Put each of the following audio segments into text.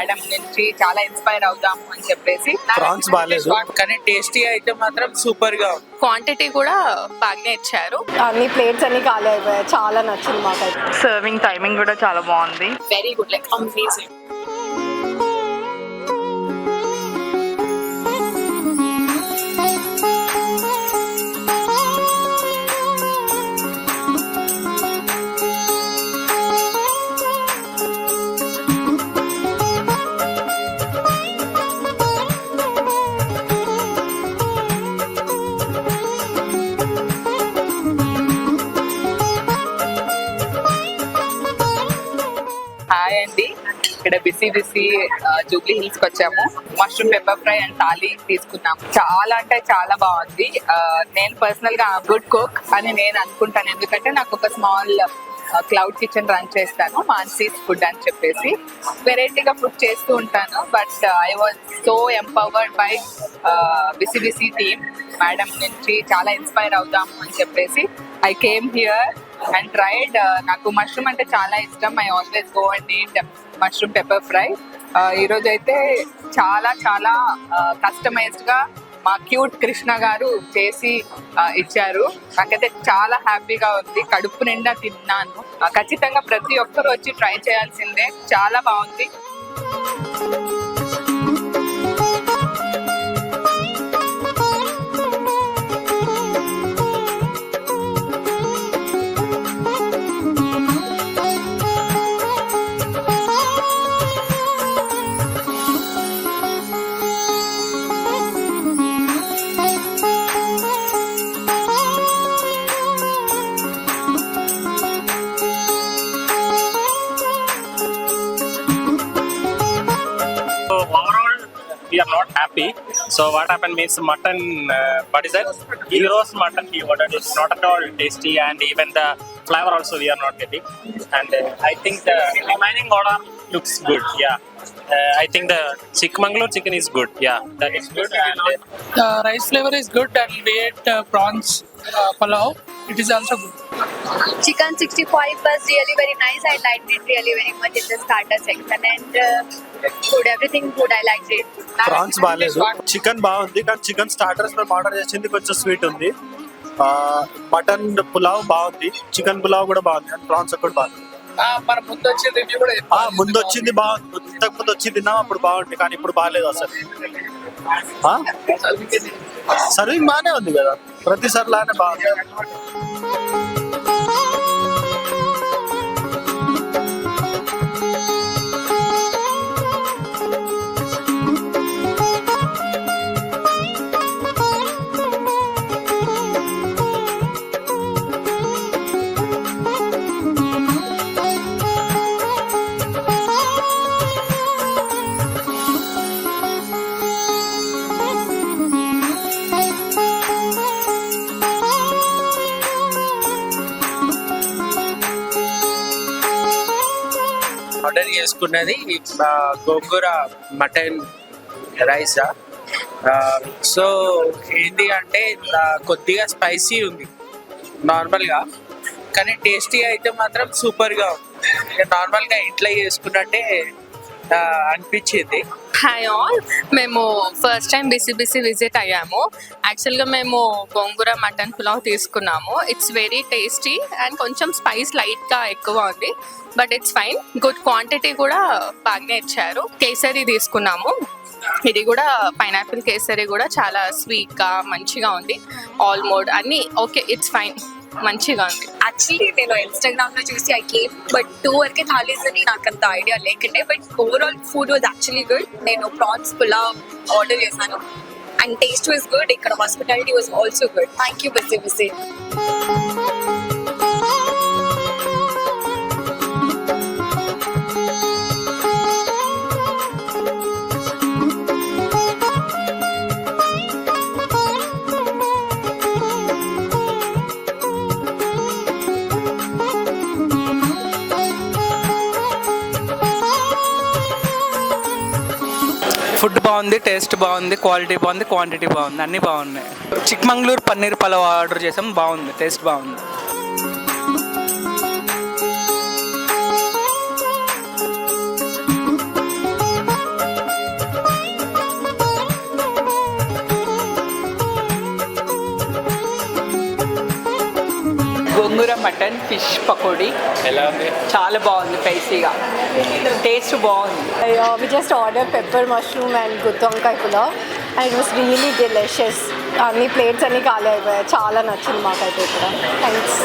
Madam నుంచి చాలా inspire అవుదాము అని చెప్పేసి. ప్రాన్స్ బాగాలేదు కానీ టేస్టీ అయితే మాత్రం సూపర్ గా ఉంది. క్వాంటిటీ కూడా బాగానే ఇచ్చారు. అన్ని ప్లేట్స్ అన్ని ఖాళీ అయిపోయాయి. చాలా నచ్చింది మాకైతే. సర్వింగ్ టైమింగ్ కూడా చాలా బాగుంది. Very good, like amazing. Hi అండి, ఇక్కడ బిసి జూబ్లీ హిల్స్ కి వచ్చాము. Mushroom pepper fry and thali తీసుకున్నాము. చాలా అంటే చాలా బాగుంది. నేను పర్సనల్ గా గుడ్ కుక్ అని నేను అనుకుంటాను, ఎందుకంటే నాకు ఒక స్మాల్ క్లౌడ్ కిచెన్ రన్ చేస్తాను, మాన్సీస్ ఫుడ్ అని చెప్పేసి. వెరైటీగా ఫుడ్ చేస్తూ ఉంటాను. But I was so empowered by BC team. Madam నుంచి చాలా ఇన్స్పైర్ అవుదాము అని చెప్పేసి I came here and tried. నాకు మష్రూమ్ అంటే చాలా ఇష్టం. I always go and eat mushroom pepper fry. ఈరోజు అయితే చాలా చాలా కస్టమైజ్డ్ గా మా క్యూట్ కృష్ణ గారు చేసి ఇచ్చారు. నాకైతే చాలా హ్యాపీగా ఉంది, కడుపు నిండా తిన్నాను. ఖచ్చితంగా ప్రతి ఒక్కరు వచ్చి ట్రై చేయాల్సిందే, చాలా బాగుంది. We are not happy. So what happened means mutton, what is that? Gyros mutton we ordered. It's not at all tasty, and even the flavor also we are not getting. And I think the remaining order looks good. Yeah. I think the Chikmagalur chicken is good. Yeah, that is good. And The rice flavor is good, and we ate prawns pulao. It is also good. Chicken 65 was really very nice. I liked it really very much in the starter section, and food, everything good. I liked it. Prawns బాగాలేదు. Chicken బాగుంది, కానీ chicken starters మేము order చేసింది కొంచెం sweet ఉంది. Mutton pulao బాగుంది, chicken pulao కూడా బాగుంది, కానీ ప్రాన్స్ ఒకటి బాగుంది. మన ముందు వచ్చే రివ్యూ కూడా ముందు వచ్చింది బాగుంది, ఇంతకు ముందు వచ్చి తిన్నాం అప్పుడు బాగుంది, కానీ ఇప్పుడు బాగాలేదు అసలు. సర్వింగ్ బాగానే ఉంది కదా, ప్రతిసారి లానే బాగుంది. ఆర్డర్ చేసుకున్నది గోంగూర మటన్ రైస్. సో ఏంటి అంటే కొద్దిగా స్పైసీ ఉంది నార్మల్గా, కానీ టేస్టీ అయితే మాత్రం సూపర్గా ఉంది. నార్మల్గా ఇంట్లో చేసుకున్నట్టే అనిపించింది. హాయ్ ఆల్, మేము ఫస్ట్ టైం బిసి విజిట్ అయ్యాము. యాక్చువల్గా మేము గోంగూర మటన్ పులావ్ తీసుకున్నాము. ఇట్స్ వెరీ టేస్టీ అండ్ కొంచెం స్పైస్ లైట్గా ఎక్కువ ఉంది, but it's fine. Good quantity కూడా బాగానే ఇచ్చారు. కేసరి తీసుకున్నాము, ఇది కూడా పైనాపిల్ కేసరి కూడా చాలా స్వీట్గా మంచిగా ఉంది. ఆల్ మోడ్ అన్నీ ఓకే, ఇట్స్ ఫైన్, మంచిగా ఉంది. యాక్చువల్లీ నేను ఇన్స్టాగ్రామ్ లో చూసి ఐ కేమ్, బట్ 2 వరకే థాలీస్ అని నాకు అంత ఐడియా లేకుండే. But overall food was actually good. నేను ప్రాన్స్ పులావ్ ఆర్డర్ చేశాను అండ్ టేస్ట్ వాజ్ గుడ్. ఇక్కడ hospitality was also good. Thank you BC. Food బాగుంది, టేస్ట్ బాగుంది, క్వాలిటీ బాగుంది, క్వాంటిటీ బాగుంది, అన్నీ బాగున్నాయి. చిక్మంగళూరు పన్నీర్ పలావ్ ఆర్డర్ చేసాం, బాగుంది, టేస్ట్ బాగుంది. మటన్ ఫిష్ పకోడీ ఎలా ఉంది? చాలా బాగుంది, స్పైసీగా, టేస్ట్ బాగుంది. We just ordered pepper mushroom and గుత్తి వంకాయ pulao and it was really delicious. అన్ని ప్లేట్స్ అన్ని ఖాళీ అయిపోయాయి. చాలా నచ్చింది మాకైతే ఇక్కడ. Thanks.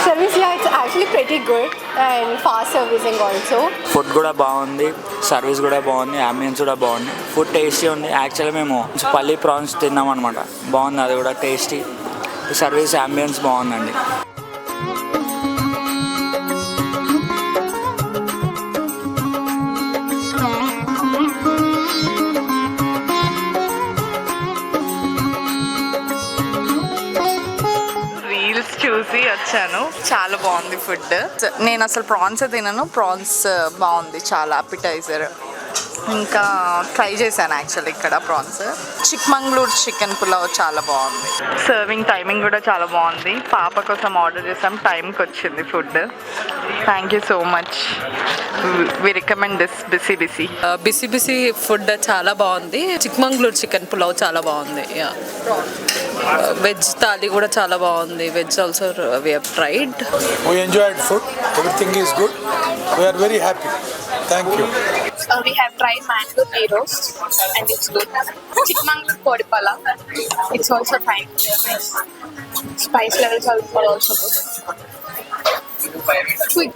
Service it's actually pretty good and fast servicing also. Food కూడా బాగుంది, సర్వీస్ కూడా బాగుంది, అంబియన్స్ కూడా బాగుంది, ఫుడ్ టేస్టీ ఉంది. యాక్చువల్గా మేము పల్లి ప్రాన్స్ తిన్నాం అనమాట, బాగుంది, అది కూడా టేస్టీ. సర్వీస్ అంబియన్స్ బాగుందండి. రీల్స్ చూసి వచ్చాను, చాలా బాగుంది ఫుడ్. నేను అసలు ప్రాన్స్ తినను, ప్రాన్స్ బాగుంది, చాలా అపిటైజర్. ఇంకా ట్రై చేశాను యాక్చువల్లీ ఇక్కడ ప్రాన్స్. చిక్మంగళూరు చికెన్ పులావ్ చాలా బాగుంది. సర్వింగ్ టైమింగ్ కూడా చాలా బాగుంది. పాప కోసం ఆర్డర్ చేసాం, టైంకి వచ్చింది food. Thank you so much. We recommend this BC BC. BC BC food చాలా బాగుంది. చిక్మంగళూరు చికెన్ పులావ్ చాలా బాగుంది. వెజ్ థాలీ కూడా చాలా బాగుంది. Veg also we have tried. We enjoyed food. Everything is good. We are very happy. Thank you. We have tried mango ghee roast and it's good. Chikmagalur kodi palav, it's also fine. Spice levels are also good. Quick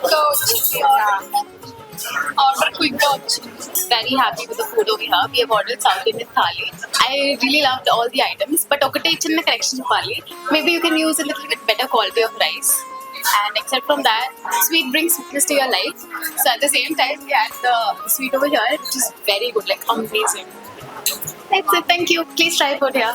order quick. Very happy with the food over here. We have ordered South Indian thali. I really loved all the items, but okate chinna correction pali. Maybe you can use a little bit better quality of rice. And except from that, sweet brings sweetness to your life. So at the same time, we had the sweet over here, which is very good, like amazing. That's it. Thank you. Please try food here.